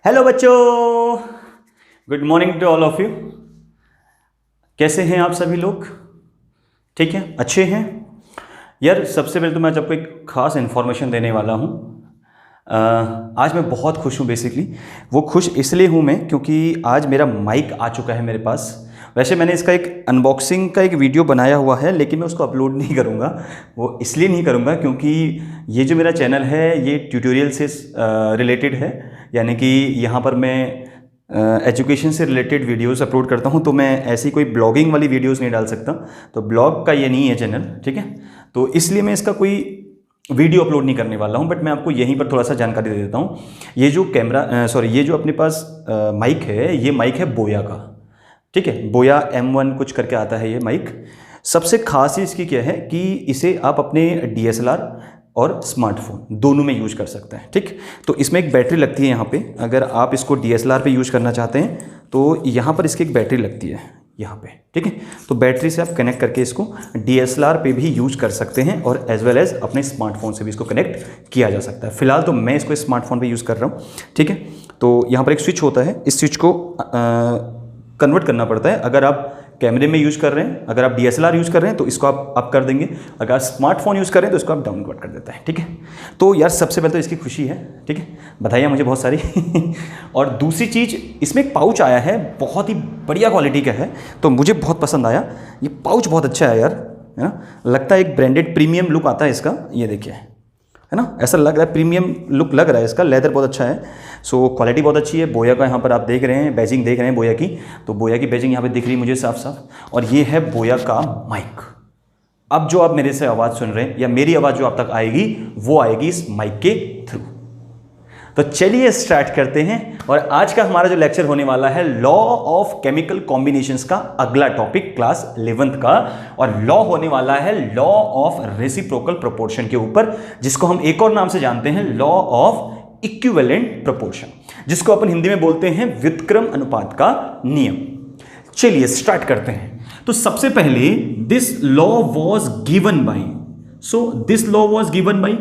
Hello बच्चों, good morning to all of you. कैसे हैं आप सभी लोग? ठीक है, अच्छे हैं यार। सबसे पहले तो मैं आज आपको एक ख़ास इन्फॉर्मेशन देने वाला हूँ। आज मैं बहुत खुश हूँ। बेसिकली वो खुश इसलिए हूँ मैं क्योंकि आज मेरा माइक आ चुका है मेरे पास। वैसे मैंने इसका एक अनबॉक्सिंग का एक वीडियो बनाया हुआ है, लेकिन मैं उसको अपलोड नहीं करूँगा। वो इसलिए नहीं करूँगा क्योंकि ये जो मेरा चैनल है ये ट्यूटोरियल से रिलेटेड है, यानी कि यहाँ पर मैं एजुकेशन से रिलेटेड वीडियोस अपलोड करता हूँ। तो मैं ऐसी कोई ब्लॉगिंग वाली वीडियोस नहीं डाल सकता, तो ब्लॉग का ये नहीं है चैनल, ठीक है। तो इसलिए मैं इसका कोई वीडियो अपलोड नहीं करने वाला हूँ, बट मैं आपको यहीं पर थोड़ा सा जानकारी दे देता हूँ। ये जो ये जो अपने पास माइक है, ये माइक है बोया का, ठीक है। बोया M1 कुछ करके आता है ये माइक। सबसे खास इसकी क्या है कि इसे आप अपने DSLR और स्मार्टफोन दोनों में यूज कर सकते हैं, ठीक। तो इसमें एक बैटरी लगती है यहाँ पे। अगर आप इसको DSLR पे यूज करना चाहते हैं तो यहाँ पर इसकी एक बैटरी लगती है यहाँ पे, ठीक है। तो बैटरी से आप कनेक्ट करके इसको DSLR पे भी यूज कर सकते हैं और एज वेल एज अपने स्मार्टफोन से भी इसको कनेक्ट किया जा सकता है। फिलहाल तो मैं इसको स्मार्टफोन पे यूज़ कर रहा हूँ, ठीक है। तो यहाँ पर एक स्विच होता है, इस स्विच को कन्वर्ट करना पड़ता है। अगर आप कैमरे में यूज़ कर रहे हैं, अगर आप DSLR यूज़ कर रहे हैं तो इसको आप अप कर देंगे, अगर आप स्मार्टफोन यूज़ कर रहे हैं तो इसको आप डाउनवर्ड कर देता है, ठीक है। तो यार सबसे पहले तो इसकी खुशी है, ठीक है, बधाइयाँ मुझे बहुत सारी। और दूसरी चीज़, इसमें एक पाउच आया है, बहुत ही बढ़िया क्वालिटी का है, तो मुझे बहुत पसंद आया। ये पाउच बहुत अच्छा है यार, है ना। लगता है एक ब्रांडेड प्रीमियम लुक आता है इसका, ये देखिए, है ना, ऐसा लग रहा है, प्रीमियम लुक लग रहा है इसका। लेदर बहुत अच्छा है, सो क्वालिटी बहुत अच्छी है। बोया का यहाँ पर आप देख रहे हैं, बैजिंग देख रहे हैं बोया की, तो बोया की बैजिंग यहाँ पे दिख रही है मुझे साफ साफ। और ये है बोया का माइक। अब जो आप मेरे से आवाज़ सुन रहे हैं या मेरी आवाज़ जो आप तक आएगी वो आएगी इस माइक के थ्रू। तो चलिए स्टार्ट करते हैं। और आज का हमारा जो लेक्चर होने वाला है लॉ ऑफ केमिकल कॉम्बिनेशंस का, अगला टॉपिक क्लास 11th का। और लॉ होने वाला है लॉ ऑफ रेसिप्रोकल प्रोपोर्शन के ऊपर, जिसको हम एक और नाम से जानते हैं लॉ ऑफ इक्विवेलेंट प्रोपोर्शन, जिसको अपन हिंदी में बोलते हैं व्युत्क्रम अनुपात का नियम। चलिए स्टार्ट करते हैं। तो सबसे पहले this law was given by, this law was given by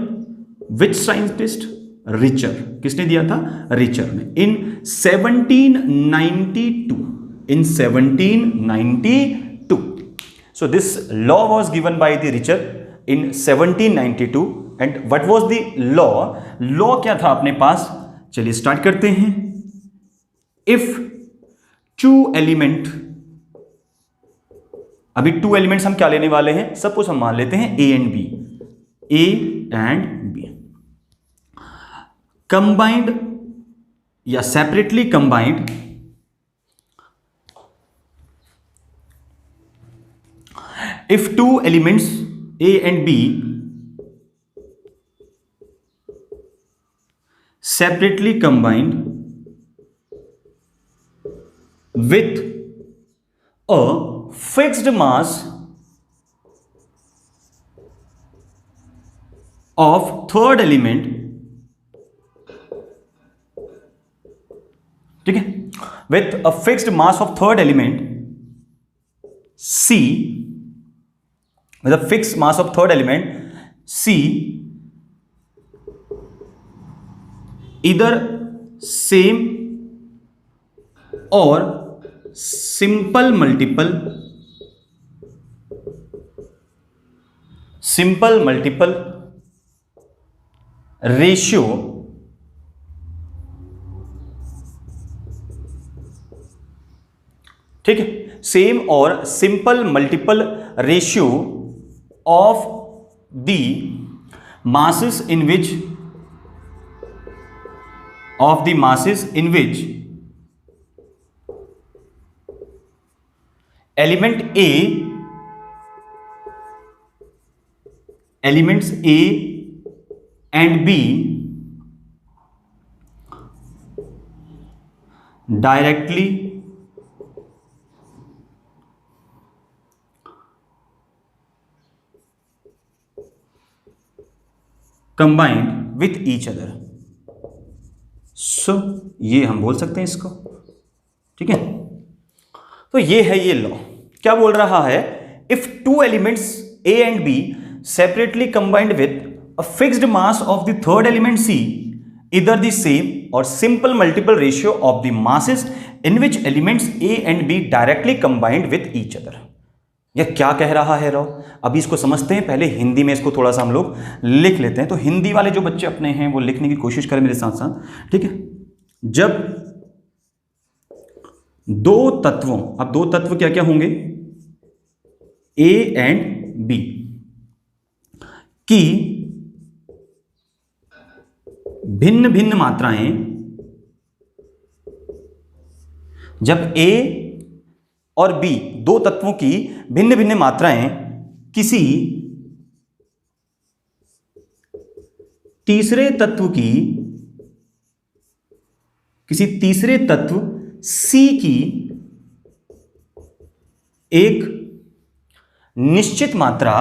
which scientist? Richter. किसने दिया था? रिचर ने, in 1792। In 1792। So this law was given by the Richter in 1792। And what was the law? Law क्या था अपने पास? चलिए start करते हैं। इफ टू एलिमेंट, अभी टू एलिमेंट्स हम क्या लेने वाले हैं? सपोज हम मान लेते हैं A and B, A and B, combined या separately combined if two elements A and B separately combined with a fixed mass of third element, ठीक है, with a fixed mass of third element C, with a fixed mass of third element C, either same or simple multiple ratio ठीक है, same और simple multiple ratio of the masses in which elements A and B directly combined with each other। सो ये हम बोल सकते हैं इसको, ठीक है। तो ये है ये लॉ, क्या बोल रहा है? If two elements A and B separately combined with a fixed mass of the third element C, either the same or simple multiple ratio of the masses in which elements A and B directly combined with each other। यह क्या कह रहा है राव? अभी इसको समझते हैं, पहले हिंदी में इसको थोड़ा सा हम लोग लिख लेते हैं। तो हिंदी वाले जो बच्चे अपने हैं वो लिखने की कोशिश करें मेरे साथ साथ, ठीक है। जब दो तत्वों, अब दो तत्व क्या क्या होंगे, A एंड B की भिन्न भिन्न मात्राएं, जब A और B दो तत्वों की भिन्न भिन्न मात्राएं किसी तीसरे तत्व C की एक निश्चित मात्रा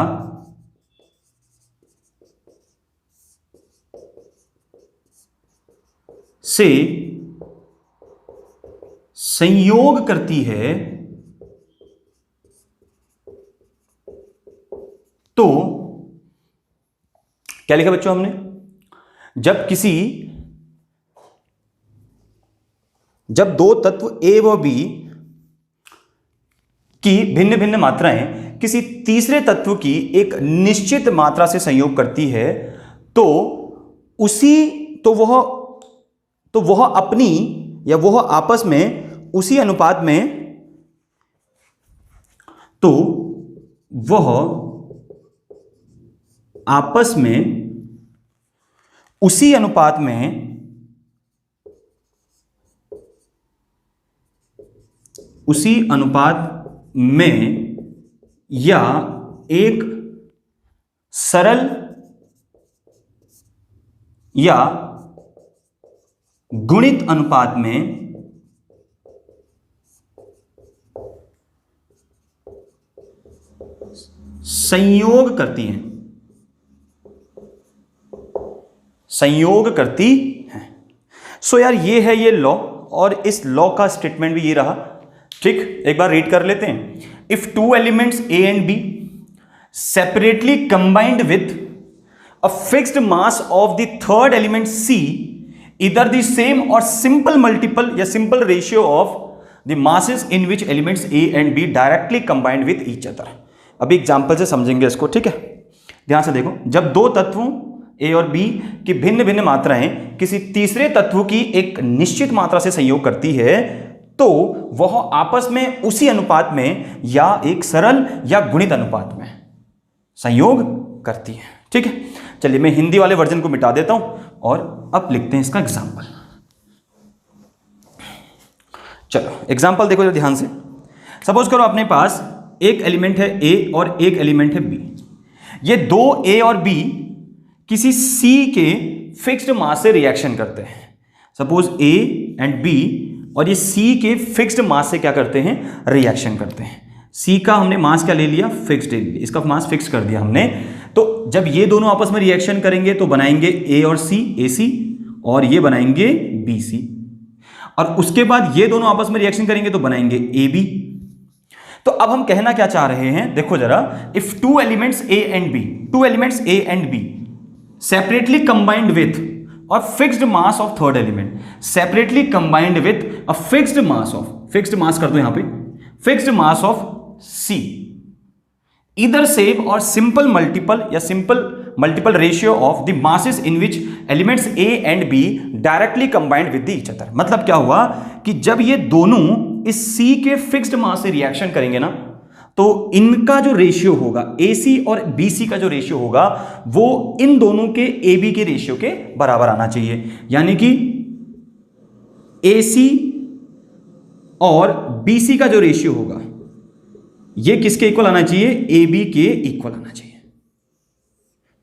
से संयोग करती है, तो क्या लिखा बच्चों हमने? जब दो तत्व A व B की भिन्न भिन्न मात्राएं किसी तीसरे तत्व की एक निश्चित मात्रा से संयोग करती है, तो वह अपनी या वह आपस में उसी अनुपात में या एक सरल या गुणित अनुपात में संयोग करती हैं। सो यार ये है ये लॉ, और इस लॉ का स्टेटमेंट भी ये रहा, ठीक। एक बार रीड कर लेते हैं। If two elements A and B separately combined with a fixed mass of the third element C, either the same or simple multiple या simple ratio of the masses in which elements A and B directly combined with each other। अभी example से समझेंगे इसको, ठीक है। ध्यान से देखो, जब दो तत्वों A और B की भिन्न भिन्न मात्राएं किसी तीसरे तत्व की एक निश्चित मात्रा से संयोग करती है, तो वह आपस में उसी अनुपात में या एक सरल या गुणित अनुपात में संयोग करती है, ठीक है। चलिए मैं हिंदी वाले वर्जन को मिटा देता हूं और अब लिखते हैं इसका एग्जाम्पल। चलो एग्जाम्पल देखो ध्यान से। सपोज करो अपने पास एक एलिमेंट है A और एक एलिमेंट है B। ये दो A और B किसी C के फिक्स्ड मास से रिएक्शन करते हैं। सपोज A एंड B, और ये C के फिक्स्ड मास से क्या करते हैं, रिएक्शन करते हैं। C का हमने मास क्या ले लिया, फिक्स्ड ले लिया, इसका मास फिक्स कर दिया हमने। तो जब ये दोनों आपस में रिएक्शन करेंगे तो बनाएंगे A और C, AC, और ये बनाएंगे BC, और उसके बाद ये दोनों आपस में रिएक्शन करेंगे तो बनाएंगे AB। तो अब हम कहना क्या चाह रहे हैं, देखो जरा। If two elements A and B separately combined with और fixed mass of third element, separately combined with a fixed mass कर दो यहां पे, fixed mass of C, either same or simple multiple ratio of the masses in which elements A and B directly combined with each other। मतलब क्या हुआ कि जब ये दोनों इस C के फिक्स्ड मास से रिएक्शन करेंगे ना, तो इनका जो रेशियो होगा, AC और BC का जो रेशियो होगा, वो इन दोनों के AB के रेशियो के बराबर आना चाहिए। यानी कि AC और BC का जो रेशियो होगा ये किसके इक्वल आना चाहिए, AB के इक्वल आना चाहिए,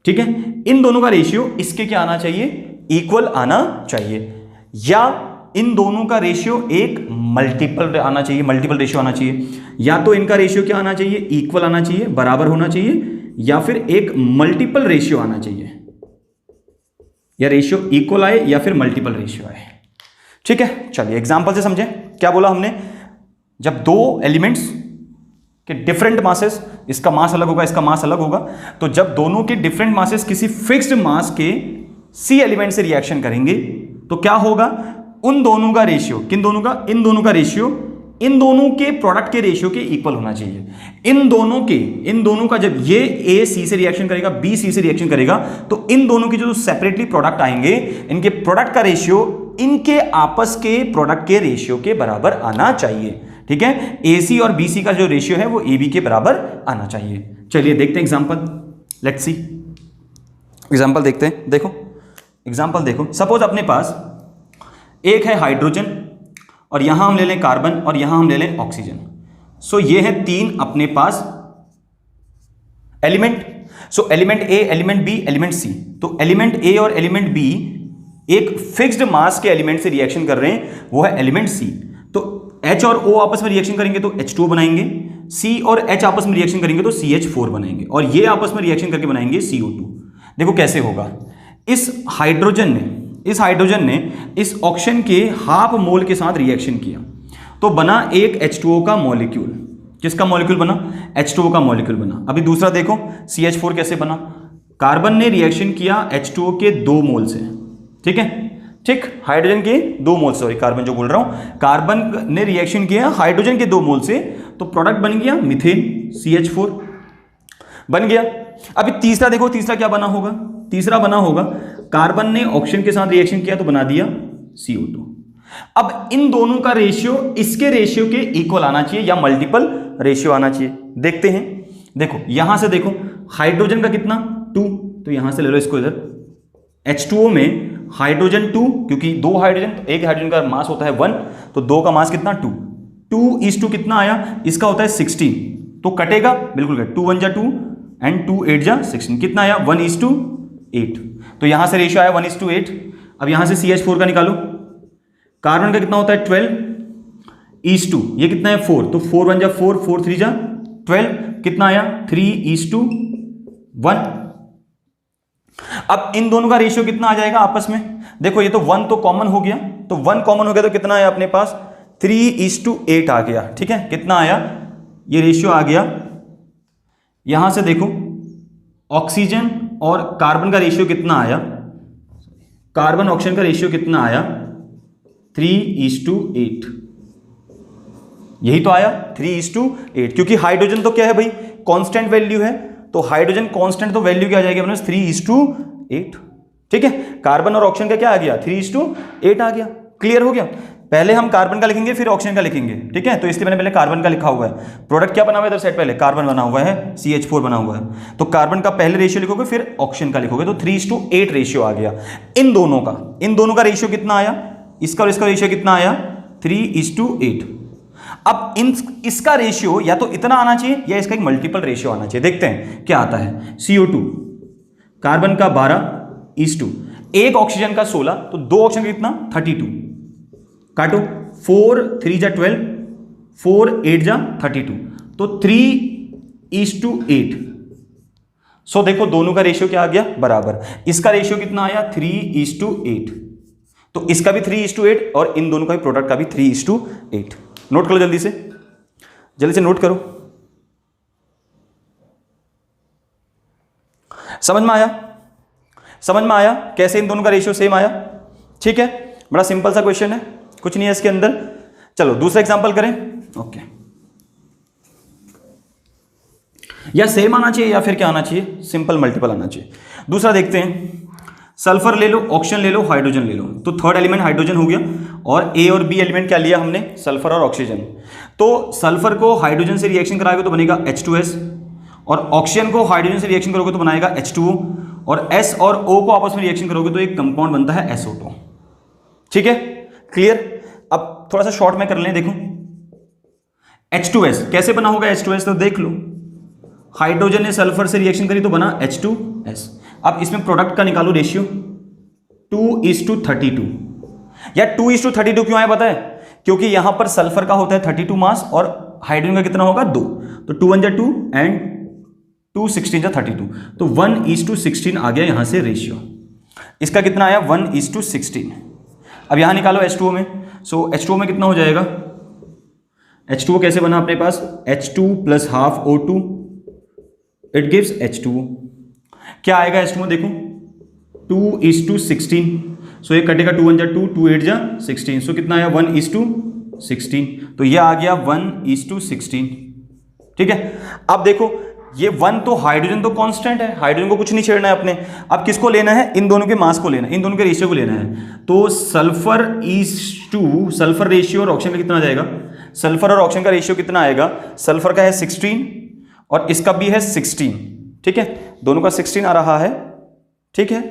ठीक है। इन दोनों का रेशियो इसके क्या आना चाहिए, इक्वल आना चाहिए, या इन दोनों का रेशियो एक मल्टीपल आना चाहिए, मल्टीपल रेशियो आना चाहिए। या तो इनका रेशियो क्या आना चाहिए, इक्वल आना चाहिए, बराबर होना चाहिए, या फिर एक मल्टीपल रेशियो आना चाहिए, या रेशियो इक्वल आए या फिर मल्टीपल रेशियो आए, ठीक है। चलिए एग्जांपल से समझें। क्या बोला हमने, जब दो एलिमेंट्स के डिफरेंट मासेस, इसका मास अलग होगा, इसका मास अलग होगा, तो जब दोनों के डिफरेंट मासेस किसी फिक्स्ड मास के सी एलिमेंट से रिएक्शन करेंगे तो क्या होगा, उन दोनों का रेशियो, किन दोनों का, इन दोनों का रेशियो इन दोनों के प्रोडक्ट के रेशियो के इक्वल होना चाहिए। इन दोनों का जब ये ए सी से रिएक्शन करेगा, बी सी से रिएक्शन करेगा, तो इन दोनों के जो सेपरेटली प्रोडक्ट आएंगे, इनके प्रोडक्ट का रेशियो इनके आपस के प्रोडक्ट के रेशियो के बराबर आना चाहिए। ठीक है, ए सी और बी सी का जो रेशियो है वो ए बी के बराबर आना चाहिए। चलिए देखते हैं एग्जाम्पल, लेट्स सी एग्जाम्पल देखते हैं। देखो एग्जाम्पल देखो, सपोज अपने पास एक है हाइड्रोजन और यहां हम ले लें कार्बन और यहां हम ले लें ऑक्सीजन। सो ये है तीन अपने पास एलिमेंट। सो एलिमेंट ए, एलिमेंट बी, एलिमेंट सी। तो एलिमेंट ए और एलिमेंट बी एक फिक्स्ड मास के एलिमेंट से रिएक्शन कर रहे हैं, वो है एलिमेंट सी। तो H और O आपस में रिएक्शन करेंगे तो H2O बनाएंगे, C और H आपस में रिएक्शन करेंगे तो CH4 बनाएंगे, और ये आपस में रिएक्शन करके बनाएंगे CO2। देखो कैसे होगा, इस हाइड्रोजन ने इस ऑक्सीजन के हाफ मोल के साथ रिएक्शन किया तो बना एक H2O का मॉलिक्यूल। किसका मॉलिक्यूल बना, H2O का मॉलिक्यूल बना। अभी दूसरा देखो CH4 कैसे बना, कार्बन ने रिएक्शन किया H2O के 2 मोल से, ठीक है, ठीक, हाइड्रोजन के 2 मोल, सॉरी कार्बन जो बोल रहा हूं, कार्बन ने रिएक्शन किया हाइड्रोजन के 2 मोल से, तो प्रोडक्ट बन गया मीथेन CH4 बन गया। अभी तीसरा देखो, तीसरा क्या बना होगा, तीसरा बना होगा कार्बन ने ऑक्सीजन के साथ रिएक्शन किया तो बना दिया CO2। अब इन दोनों का रेशियो इसके रेशियो के इक्वल आना चाहिए या मल्टीपल रेशियो आना चाहिए। देखते हैं, देखो यहां से देखो हाइड्रोजन का कितना 2, तो यहां से ले लो इसको इधर, H2O में हाइड्रोजन 2, क्योंकि 2 हाइड्रोजन, एक हाइड्रोजन का मास होता है 1, तो 2 का मास कितना 2, 2 कितना आया, इसका होता है 16, तो कटेगा बिल्कुल कट, 2 1 जा 2 एंड 2 8 जा 16, कितना आया 1:8, तो यहां से रेशियो आया 1:8। अब यहां से CH4 का निकालो, कार्बन का कितना होता है 12:2, ये कितना है 4, तो 4 1 जा 4, 4 3 जा 12, कितना आया 3:1। अब इन दोनों का रेशियो कितना आ जाएगा आपस में, देखो ये तो 1 तो कॉमन हो गया, तो 1 कॉमन हो गया तो कितना आया अपने पास 3:8 आ गया। ठीक है, कितना आया, ये रेशियो आ गया। यहां से देखो ऑक्सीजन और कार्बन का रेशियो कितना आया, कार्बन ऑक्सीजन का रेशियो कितना आया 3:8, यही तो आया 3:8, क्योंकि हाइड्रोजन तो क्या है भाई कांस्टेंट वैल्यू है, तो हाइड्रोजन कांस्टेंट तो वैल्यू क्या आ जाएगी अपने 3:8। ठीक है, कार्बन और ऑक्सीजन का क्या आ गया 3:8 आ गया। क्लियर हो गया, पहले हम कार्बन का लिखेंगे फिर ऑक्सीजन का लिखेंगे। ठीक है, तो इसलिए मैंने पहले कार्बन का लिखा हुआ है, प्रोडक्ट क्या बना हुआ है इधर साइड, पहले कार्बन बना हुआ है, CH4 बना हुआ है, तो कार्बन का पहले रेशियो लिखोगे फिर ऑक्सीजन का लिखोगे, तो 3:8 रेशियो आ गया इन दोनों का रेशियो कितना आया, इसका और इसका रेशियो कितना आया 3:8। अब इसका रेशियो या तो इतना आना चाहिए या इसका एक मल्टीपल रेशियो आना चाहिए। देखते हैं क्या आता है, CO2 कार्बन का 12:, एक ऑक्सीजन का 16, तो 2 ऑक्सीजन का कितना 32, काटो 4 3 जा 12, 4 8 जा 32, तो 3:8। सो देखो दोनों का रेशियो क्या आ गया बराबर, इसका रेशियो कितना आया 3:8, तो इसका भी 3:8 और इन दोनों का भी प्रोडक्ट का भी 3:8। नोट करो जल्दी से नोट करो। समझ में आया कैसे इन दोनों का रेशियो सेम आया। ठीक है, बड़ा सिंपल सा क्वेश्चन है, कुछ नहीं है इसके अंदर। चलो दूसरा एग्जांपल करें। ओके, या सेम आना चाहिए या फिर क्या आना चाहिए, सिंपल मल्टीपल आना चाहिए। दूसरा देखते हैं, सल्फर ले लो, ऑक्सीजन ले लो, हाइड्रोजन ले लो, तो थर्ड एलिमेंट हाइड्रोजन हो गया और ए और बी एलिमेंट क्या लिया हमने, सल्फर और ऑक्सीजन। तो सल्फर को हाइड्रोजन से रिएक्शन कराओगे तो बनेगा H2S, और ऑक्सीजन को हाइड्रोजन से रिएक्शन करोगे तो बनाएगा H2O, और S और O को आपस में रिएक्शन करोगे तो एक कंपाउंड बनता है SO2। ठीक है, क्लियर। अब थोड़ा सा शॉर्ट में कर लें, देखो H2S कैसे बना होगा, H2S तो देख लो, हाइड्रोजन ने सल्फर से रिएक्शन करी तो बना H2S। अब इसमें प्रोडक्ट का निकालो रेशियो 2:32, या 2:32 क्यों आया पता है, क्योंकि यहां पर सल्फर का होता है 32 मास और हाइड्रोजन का कितना होगा 2, तो 2 1 जा 2 एंड 2 16 जा 32, तो 1:16 आ गया यहां से रेशियो। इसका कितना आया 1:16। अब यहां निकालो H2O में, सो H2O में कितना हो जाएगा, H2O कैसे बना अपने पास, H2 + ½ O2 it gives H2O। क्या आएगा H2O देखो 2:16। सो ये कटेगा 2 1 जा 2, 2 8 जा 16। सो कितना आया 1:16। तो ये आ गया 1:16। ठीक है। अब देखो ये 1 तो हाइड्रोजन तो कांस्टेंट है, हाइड्रोजन को कुछ नहीं छेड़ना है अपने। अब किसको लेना है? इन दोनों के मास को लेना है, इन दोनों के रेशियो को लेना है। तो सल्फर रेशियो और ऑक्सीजन का कितना आ जाएगा? सल्फर और ऑक्सीजन का रेशियो कितना आएगा? सल्फर का है 16 और इसका भी है 16। ठीक है, दोनों का 16 आ रहा है। ठीक है,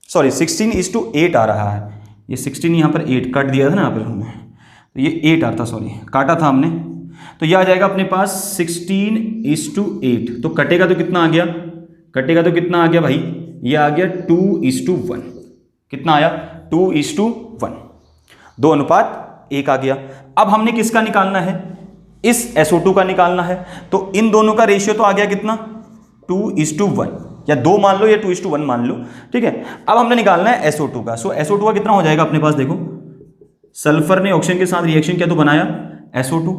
सॉरी 16:8 आ रहा है। ये 16 यहाँ पर 8 काट दिया था ना यहाँ पर हमने, तो ये 8 आता, सॉरी काटा था हमने। तो ये आ जाएगा अपने पास 16:8। तो कटेगा तो कितना आ गया? कटेगा तो कितना आ गया भाई? ये आ गया 2:1। कितना आया? 2:1। 2:1 आ गया। अब हमने किसका निकालना है? इस SO2 का निकालना है। तो इन दोनों का रेशियो तो आ गया कितना? 2:1, या 2 मान लो या 2:1 मान लो। ठीक है, अब हमने निकालना है SO2 का। सो SO2 का कितना हो जाएगा अपने पास? देखो सल्फर ने ऑक्सीजन के साथ रिएक्शन किया तो बनाया SO2।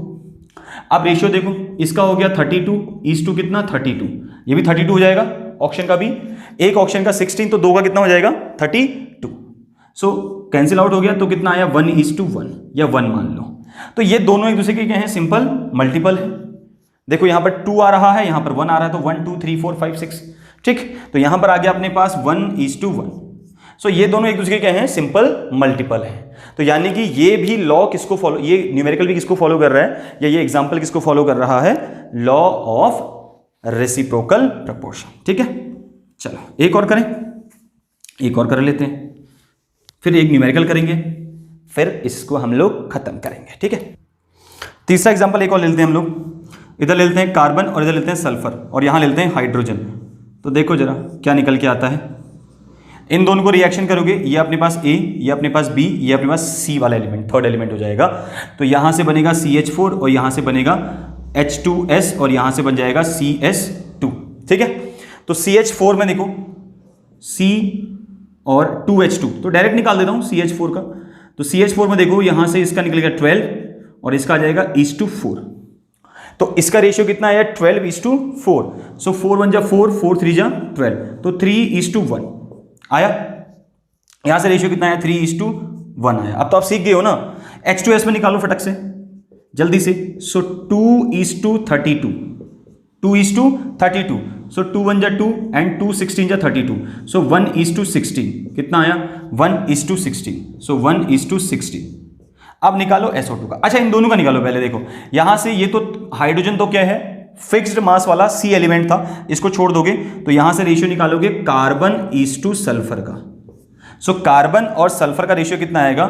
अब रेशियो देखो, इसका हो गया 32:2 कितना? 32। ये भी 32 हो जाएगा, ऑक्सीजन का भी। एक ऑक्सीजन का 16, तो 2 का कितना हो जाएगा? 32। सो कैंसिल आउट हो गया, तो कितना आया? 1:1 या 1 मान लो। तो ये दोनों एक दूसरे के क्या है? सिंपल मल्टीपल है। देखो यहां पर 2 आ रहा है, यहां पर 1 आ रहा है, तो 1 2 3 4 5 6। ठीक, तो यहां पर आ गया अपने पास 1:1। सो ये दोनों एक दूसरे के क्या है? सिंपल मल्टीपल है। तो यानी कि ये भी लॉ किसको फॉलो, ये न्यूमेरिकल भी किसको फॉलो कर रहा है, या ये एग्जांपल किसको फॉलो कर रहा है? Law of reciprocal proportion. ठीक है, चलो एक और करें, एक और कर लेते हैं, फिर एक न्यूमेरिकल करेंगे, फिर इसको हम लोग खत्म करेंगे। ठीक है, तीसरा एग्जांपल एक और ले लेते हैं हम लोग। इधर ले लेते हैं कार्बन और इधर लेते हैं सल्फर और यहां लेते हैं हाइड्रोजन। तो देखो जरा क्या निकल के आता है। इन दोनों को रिएक्शन करोगे, ये अपने पास A, ये अपने पास B, ये अपने पास C वाला एलिमेंट, थर्ड एलिमेंट हो जाएगा। तो यहां से बनेगा CH4 और यहां से बनेगा H2S और यहां से बन जाएगा CS2। ठीक है, तो CH4 में देखो C और 2H2, तो डायरेक्ट निकाल देता हूं CH4 का। तो CH4 में देखो यहां से इसका निकलेगा 12 और इसका आ जाएगा 4। तो इसका रेशियो कितना आया? 12:4। सो 4 1 जा 4, 4 3 जा 12, तो 3:1 आया। यहां से रेशियो कितना आया? 3:1 आया। अब तो आप सीख गए हो ना, H2S में निकालो फटक से जल्दी से। सो 2:32, 2:32। सो 2 1 जा 2 एंड 2 16 जा 32। सो 1:16 कितना आया? 1:16। सो 1:16। अब निकालो SO2 का। अच्छा इन दोनों का निकालो पहले। देखो यहां से ये तो हाइड्रोजन तो क्या है? फिक्स्ड मास वाला C एलिमेंट था, इसको छोड़ दोगे तो यहां से रेशियो निकालोगे कार्बन सल्फर का। सो कार्बन और सल्फर का रेशियो कितना आएगा?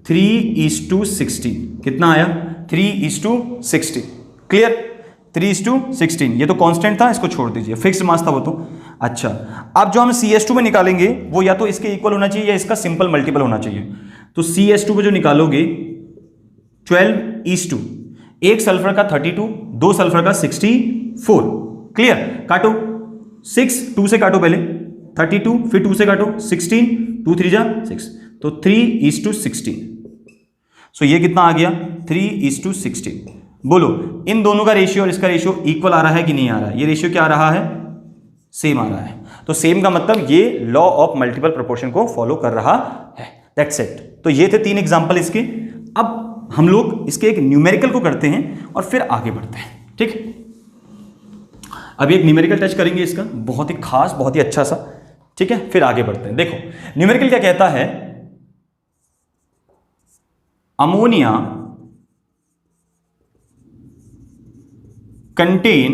3:16। कितना आया? 3:16। क्लियर? 3:16। ये तो कांस्टेंट था, इसको छोड़ दीजिए, फिक्स्ड मास था वो तो। अच्छा, अब जो हम CH2 में निकालेंगे वो या तो इसके इक्वल होना चाहिए या इसका सिंपल मल्टीपल होना चाहिए। तो CH2 में जो निकालोगे 12:2, एक सल्फर का 32, 2 सल्फर का 64। क्लियर? काटो, 6 2 से काटो पहले, 32 फिर 2 से काटो 16, 2 3 जा 6, तो 3:16। सो ये कितना आ गया? 3:16। बोलो इन दोनों का रेशियो और इसका रेशियो इक्वल आ रहा है कि नहीं आ रहा है? ये रेशियो क्या आ रहा है? सेम आ रहा है। तो सेम का मतलब ये लॉ ऑफ मल्टीपल प्रोपोर्शन को फॉलो कर रहा है। That's it. तो ये थे 3 एग्जांपल इसके। अब हम लोग इसके एक न्यूमेरिकल को करते हैं और फिर आगे बढ़ते हैं। ठीक, अभी एक न्यूमेरिकल टच करेंगे इसका, बहुत ही खास, बहुत ही अच्छा सा। ठीक है, फिर आगे बढ़ते हैं। देखो न्यूमेरिकल क्या कहता है? Ammonia contain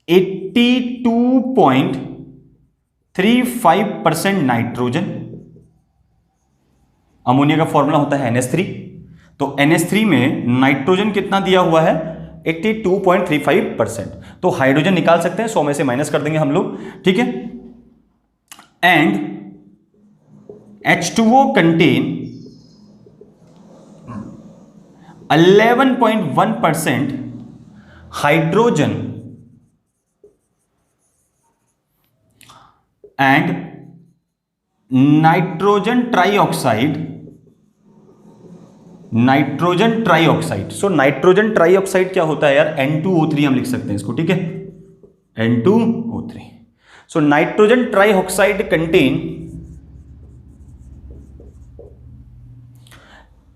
82.35% nitrogen. अमोनिया का फॉर्मूला होता है NH3। तो NH3 में नाइट्रोजन कितना दिया हुआ है? 82.35%। तो हाइड्रोजन निकाल सकते हैं, 100 में से माइनस कर देंगे हम लोग। ठीक है, and H2O contain 11.1% hydrogen and nitrogen trioxide. So nitrogen trioxide क्या होता है यार? N2O3 हम लिख सकते हैं इसको। ठीक है, N2O3। So nitrogen trioxide contain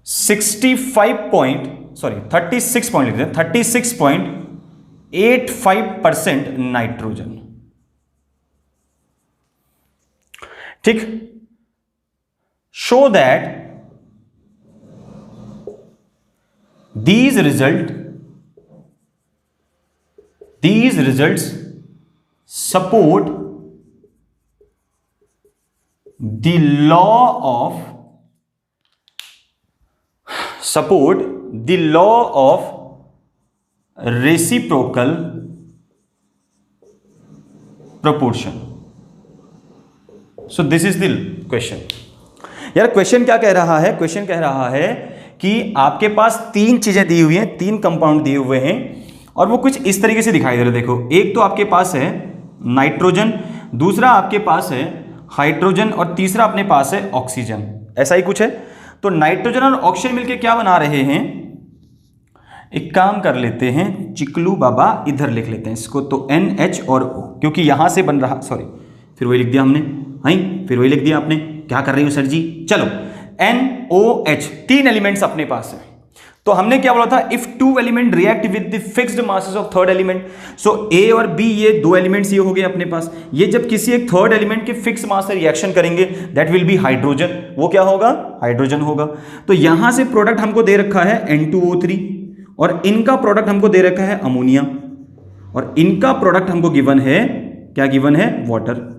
36.85% nitrogen. ठीक, show that these results support the law of reciprocal proportion. So this is the question. यार क्वेश्चन क्या कह रहा है? क्वेश्चन कह रहा है कि आपके पास तीन चीजें दी हुई हैं, तीन कंपाउंड दिए हुए हैं और वो कुछ इस तरीके से दिखाई दे रहे हैं। देखो, एक तो आपके पास है नाइट्रोजन, दूसरा आपके पास है हाइड्रोजन और तीसरा अपने पास है ऑक्सीजन, ऐसा ही कुछ है। तो नाइट्रोजन और ऑक्सीजन मिलके क्या बना रहे हैं? एक काम कर लेते हैं, चिकलू बाबा इधर लिख लेते हैं इसको, तो NH और O, क्योंकि यहां से बन रहा, सॉरी फिर वही लिख दिया हमने, फिर वही लिख दिया आपने, क्या कर रही हो सर जी? चलो, NOH, तीन एलिमेंट्स अपने पास है। तो हमने क्या बोला था? If two element react with the fixed masses of third element, so A और B ये दो एलिमेंट्स ये हो गए अपने पास, ये जब किसी एक थर्ड एलिमेंट के फिक्स मास से रिएक्शन करेंगे दैट विल बी हाइड्रोजन, वो क्या होगा? हाइड्रोजन होगा। तो यहां से प्रोडक्ट हमको दे रखा है N2O3 और इनका प्रोडक्ट हमको दे रखा है अमोनिया और इनका प्रोडक्ट हमको गिवन है, क्या गिवन है? वाटर।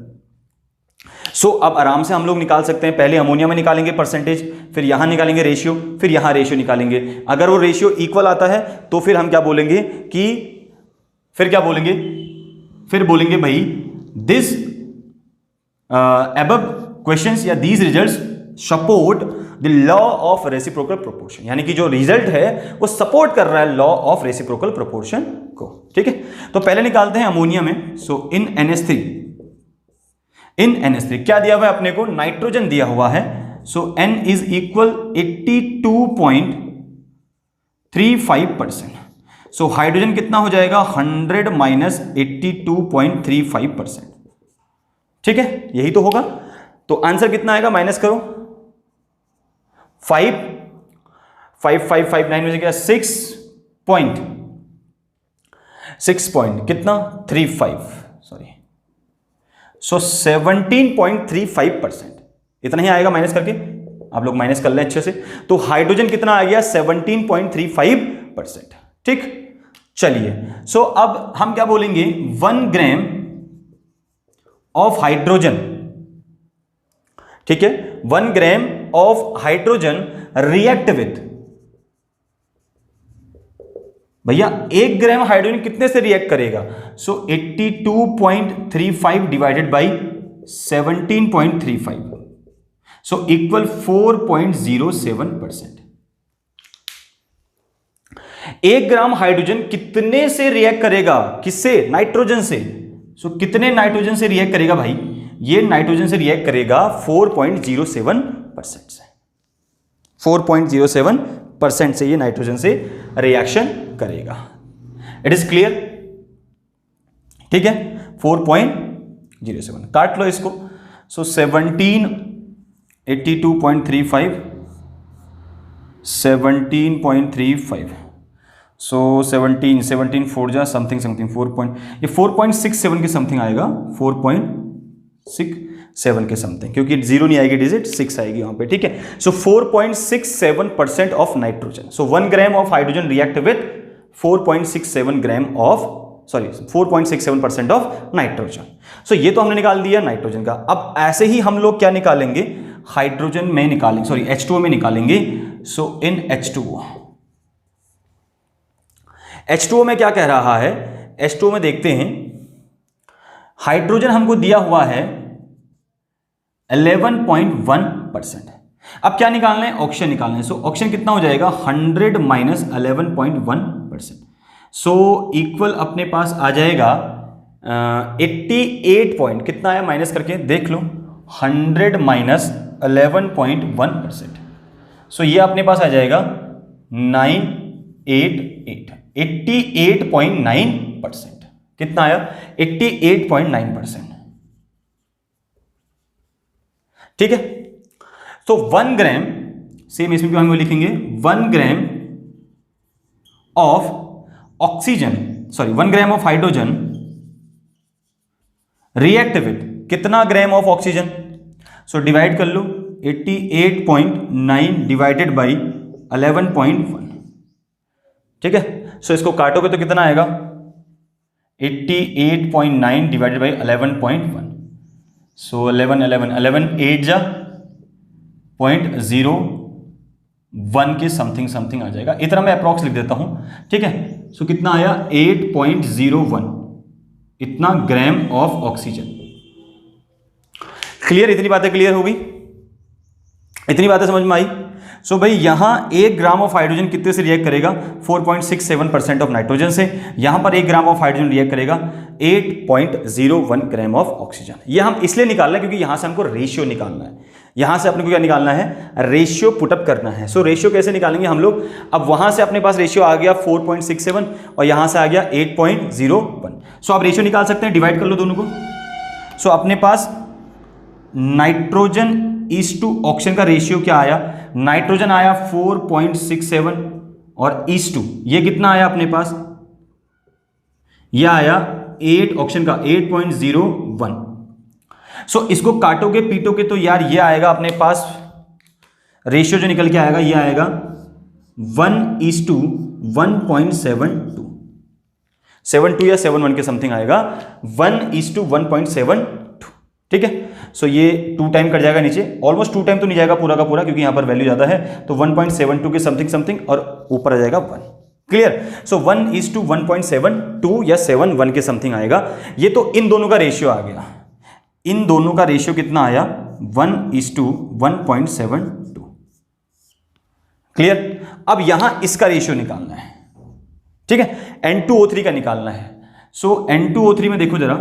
सो अब आराम से हम लोग निकाल सकते हैं, पहले अमोनिया में निकालेंगे परसेंटेज, फिर यहां निकालेंगे रेशियो, फिर यहां रेशियो निकालेंगे। अगर वो रेशियो इक्वल आता है तो फिर हम क्या बोलेंगे कि फिर बोलेंगे भाई दिस अबव क्वेश्चंस या these results support the law of reciprocal proportion, यानी कि जो रिजल्ट है वो सपोर्ट कर रहा है लॉ ऑफ रेसिप्रोकल प्रोपोर्शन को। ठीक है, तो पहले निकालते हैं अमोनिया में। सो इन NH3 क्या दिया हुआ है अपने को? नाइट्रोजन दिया हुआ है। सो N is equal 82.35%। So hydrogen कितना हो जाएगा? 100 माइनस 82.35%। ठीक है, यही तो होगा। तो आंसर कितना आएगा? माइनस करो, 5.5559 में से क्या? 6 पॉइंट कितना? 35, सॉरी, सो 17.35%, इतना ही आएगा माइनस करके, आप लोग माइनस कर लें अच्छे से। तो हाइड्रोजन कितना आ गया? 17.35%। ठीक, चलिए, सो अब हम क्या बोलेंगे? 1 ग्राम ऑफ हाइड्रोजन, ठीक है, 1 gram of hydrogen react with, भैया 1 ग्राम हाइड्रोजन कितने से रिएक्ट करेगा? सो 82.35 divided by 17.35, so equal 4.07%। 1 gram hydrogen कितने से रिएक्ट करेगा? किससे? नाइट्रोजन से। सो कितने नाइट्रोजन से रिएक्ट करेगा भाई? ये नाइट्रोजन से रिएक्ट करेगा 4.07% से, 4.07% से ये नाइट्रोजन से रिएक्शन करेगा। It is clear? ठीक है, 4.07 काट लो इसको। सो 82.35, 17.35, सो 17 4 जा समथिंग 4 ये 4.67 के समथिंग आएगा, 4.67 के समथिंग, क्योंकि जीरो नहीं आएगी डिजिट, 6 आएगी वहां पे। ठीक है, so 4.67% of nitrogen. So 1 gram of hydrogen react with 4.67% of nitrogen. So ये तो हमने निकाल दिया नाइट्रोजन का। अब ऐसे ही हम लोग क्या निकालेंगे? हाइड्रोजन में निकालेंगे, सॉरी H2O में निकालेंगे। सो इन H2O में क्या कह रहा है? H2O में देखते हैं, हाइड्रोजन हमको दिया हुआ है 11.1%। अब क्या निकालना है? ऑक्सीजन निकालना है। सो ऑक्सीजन कितना हो जाएगा? 100 माइनस 11.1%, सो इक्वल अपने पास आ जाएगा 88 पॉइंट, कितना आया माइनस करके देख लो, 100 माइनस 11.1%, सो ये अपने पास आ जाएगा 88.9%। कितना आया? 88.9%। ठीक है। तो 1 ग्राम, सेम इसमें भी हम लिखेंगे 1 gram of oxygen, sorry 1 gram of hydrogen react with कितना gram of oxygen. So divide कर लो 88.9 डिवाइडेड बाई 11.1, ठीक है। सो इसको काटोगे तो कितना आएगा 88.9 डिवाइडेड बाई 11.1। सो 11 8 जा 0.01 के समथिंग आ जाएगा। इतना मैं अप्रॉक्स लिख देता हूं, ठीक है। सो कितना आया 8.01 इतना ग्राम ऑफ ऑक्सीजन। क्लियर, इतनी बातें क्लियर हो गई, इतनी बातें समझ में आई। सो भाई यहां 1 ग्राम ऑफ हाइड्रोजन कितने से रिएक्ट करेगा 4.67% ऑफ नाइट्रोजन से, यहां पर 1 ग्राम ऑफ हाइड्रोजन रिएक्ट करेगा 8.01 ग्राम ऑफ ऑक्सीजन। ये हम इसलिए निकाल रहे हैं क्योंकि यहां से हमको रेशियो निकालना है, यहां से अपने को क्या निकालना है, रेशियो पुटअप करना है। सो रेशियो कैसे निकालेंगे हम लोग, अब वहां से अपने पास रेशियो आ गया 4.67 और यहां से आ गया 8.01। सो आप रेशियो निकाल सकते हैं, डिवाइड कर लो दोनों को। सो अपने पास नाइट्रोजन इज टू ऑक्सीजन का रेशियो क्या आया, नाइट्रोजन आया 4.67 और इज टू ये कितना आया अपने पास, यह आया 8 ऑक्सीजन का 8.01। सो इसको काटोगे पीटोगे तो यार ये आएगा अपने पास रेशियो जो निकल के आएगा, ये आएगा 1:1.72 या 71 के समथिंग आएगा, 1:1.72, ठीक है। सो ये 2 टाइम कट जाएगा नीचे, ऑलमोस्ट 2 टाइम तो नहीं जाएगा पूरा का पूरा क्योंकि यहां पर वैल्यू ज्यादा है, तो 1.72 के समथिंग और ऊपर आ जाएगा 1। क्लियर। सो 1:1.72 या 71 के समथिंग आएगा। ये तो इन दोनों का रेशियो आ गया, इन दोनों का रेशियो कितना आया 1:1.72। क्लियर। अब यहां इसका रेशियो निकालना है, ठीक है, N2O3 का निकालना है। सो N2O3 में देखो जरा,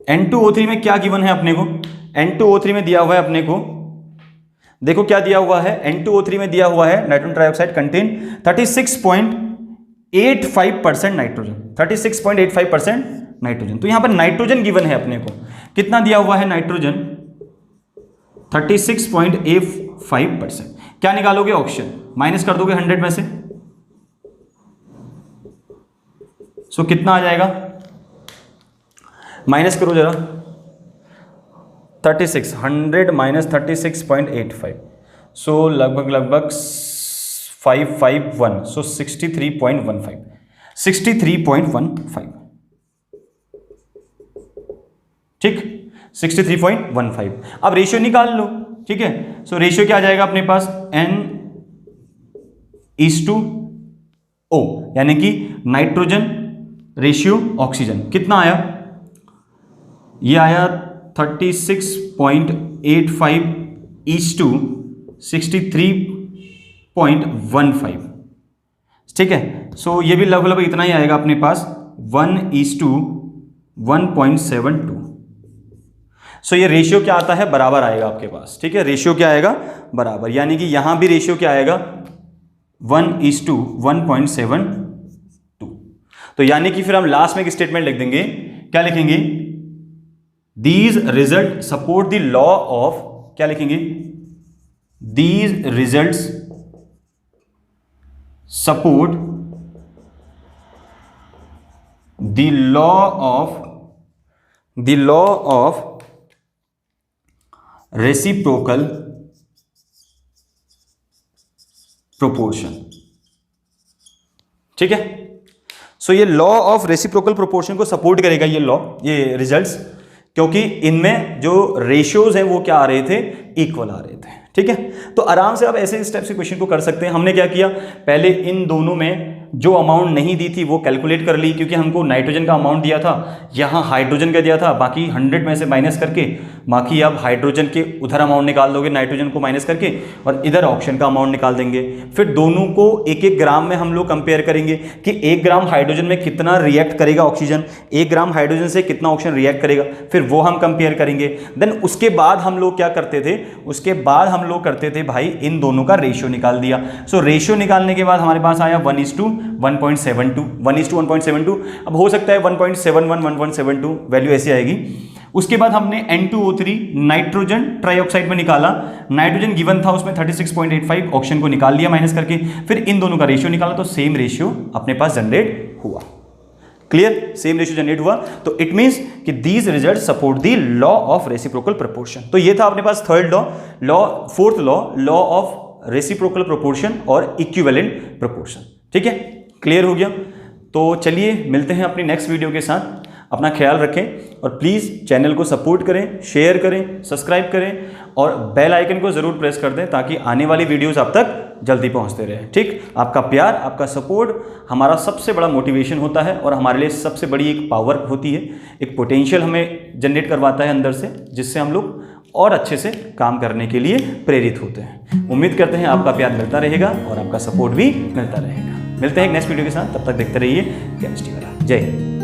N2O3 में क्या गिवन है अपने को, N2O3 में दिया हुआ है अपने को, देखो क्या दिया हुआ है, N2O3 में दिया हुआ है nitrogen trioxide contain 36.85% nitrogen, 36.85% nitrogen. तो यहां पर नाइट्रोजन गिवन है अपने को, कितना दिया हुआ है नाइट्रोजन 36.85%। क्या निकालोगे ऑक्सीजन, माइनस कर दोगे 100 में से, सो कितना आ जाएगा, माइनस करो जरा 36, 100 माइनस 36.85, सो लगभग 551, सो 63.15, ठीक, 63.15। अब रेशियो निकाल लो, ठीक है। सो रेशियो क्या आ जाएगा अपने पास N:O, यानी कि नाइट्रोजन रेशियो ऑक्सीजन कितना आया, ये आया 36.85 to 63.15, ठीक है। सो ये भी लगभग इतना ही आएगा अपने पास 1:1.72। सो ये रेशियो क्या आता है, बराबर आएगा आपके पास, ठीक है। रेशियो क्या आएगा, बराबर, यानी कि यहां भी रेशियो क्या आएगा 1:1.72। तो यानी कि फिर हम लास्ट में एक स्टेटमेंट लिख देंगे, क्या लिखेंगे, these result support the law of, क्या लिखेंगे, these result support the law of reciprocal proportion, ठीक है। सो ये लॉ ऑफ रेसिप्रोकल प्रोपोर्शन को सपोर्ट करेगा ये लॉ, ये रिजल्ट्स, क्योंकि इनमें जो रेशियोज हैं वो क्या आ रहे थे, इक्वल आ रहे थे, ठीक है। तो आराम से आप ऐसे स्टेप से क्वेश्चन को कर सकते हैं। हमने क्या किया, पहले इन दोनों में जो अमाउंट नहीं दी थी वो कैलकुलेट कर ली, क्योंकि हमको नाइट्रोजन का अमाउंट दिया था, यहाँ हाइड्रोजन का दिया था, बाकी 100 में से माइनस करके, बाकी आप हाइड्रोजन के उधर अमाउंट निकाल दोगे नाइट्रोजन को माइनस करके, और इधर ऑक्सीजन का अमाउंट निकाल देंगे। फिर दोनों को 1-1 ग्राम में हम लोग कंपेयर करेंगे कि 1 ग्राम हाइड्रोजन में कितना रिएक्ट करेगा ऑक्सीजन, 1 ग्राम हाइड्रोजन से कितना ऑक्सीजन रिएक्ट करेगा, फिर वो हम कंपेयर करेंगे। देन उसके बाद हम लोग क्या करते थे, उसके बाद हम लोग करते थे भाई इन दोनों का रेशियो निकाल दिया। सो रेशियो निकालने के बाद हमारे पास आया 1:1.72, 1:1.72। अब हो सकता है 1.71, 1.72 वैल्यू ऐसी आएगी, उसके बाद हमने N2O3 नाइट्रोजन ट्राइऑक्साइड में निकाला, नाइट्रोजन गिवन था उसमें 36.85, ऑक्सीजन को निकाल लिया माइनस करके, फिर इन दोनों का रेशियो निकाला तो सेम रेशियो अपने पास जनरेट हुआ। क्लियर, सेम रेशियो जनरेट हुआ, तो इट मींस कि these result support the law of reciprocal proportion. तो ये था अपने पास third law, fourth law of reciprocal proportion और इक्विवेलेंट प्रोपोर्शन। ठीक है, क्लियर हो गया। तो चलिए मिलते हैं अपनी नेक्स्ट वीडियो के साथ। अपना ख्याल रखें और प्लीज़ चैनल को सपोर्ट करें, शेयर करें, सब्सक्राइब करें और बेल आइकन को ज़रूर प्रेस कर दें ताकि आने वाली वीडियोस आप तक जल्दी पहुंचते रहें। ठीक, आपका प्यार, आपका सपोर्ट हमारा सबसे बड़ा मोटिवेशन होता है और हमारे लिए सबसे बड़ी एक पावर होती है, एक पोटेंशियल हमें जनरेट करवाता है अंदर से, जिससे हम लोग और अच्छे से काम करने के लिए प्रेरित होते हैं। उम्मीद करते हैं आपका प्यार मिलता रहेगा और आपका सपोर्ट भी मिलता रहेगा। मिलते हैं एक नेक्स्ट वीडियो के साथ, तब तक देखते रहिए केमिस्ट्री वाला। जय हिंद।